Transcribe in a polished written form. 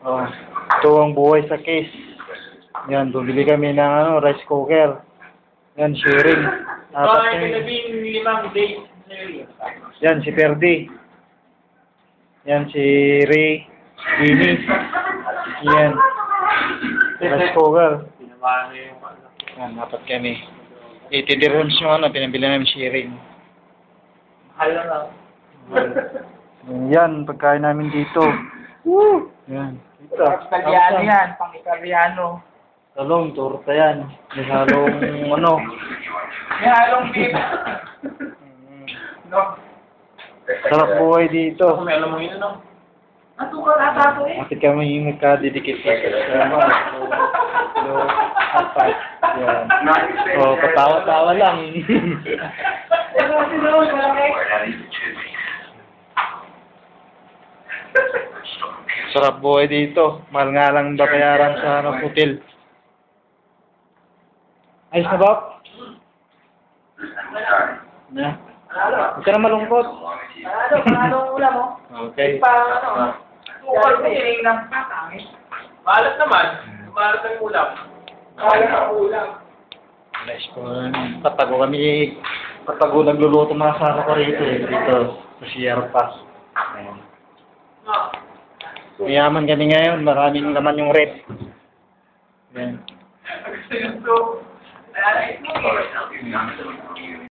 Oh, ito ang buhay sa case. Yan, bumili kami ng rice cooker. Yan, sharing. Apat kami. 15 days. Yan, si Ferdy. Yan, si Ray. Bini. Yan. Rice cooker. Yan, apat kami. 80 dirhams yung ano, pinabili namin sharing. Mahal na lang. Yan, pagkain namin dito. Woo! Yan. Dito. Italiano yan, pang Italiano. Talong, torta yan. May halong ano. May halong beef. No? Sarap buhay dito. May alam mo yun, no? Atukal ata to eh. Kasi kami yung nagkadidikit sa ano. So, apat. Yan. So, patawa-tawa lang. Sarap buhay dito. Mahal nga lang bayaran sa ano, hotel. Ayos na ba? Na. Huwag ka na malungkot. Anong ulam mo? Okay. Tukal mo yung ng patangis. Balat naman. Balat ng ulam. Balat ng ulam. Nice po. Patago nagluluto mga kasama ko rito eh. Dito. Sa Sierra Pass. Ayan. Mayaman kami ngayon. Maraming laman yung rep. Ayan. Gusto nyo to.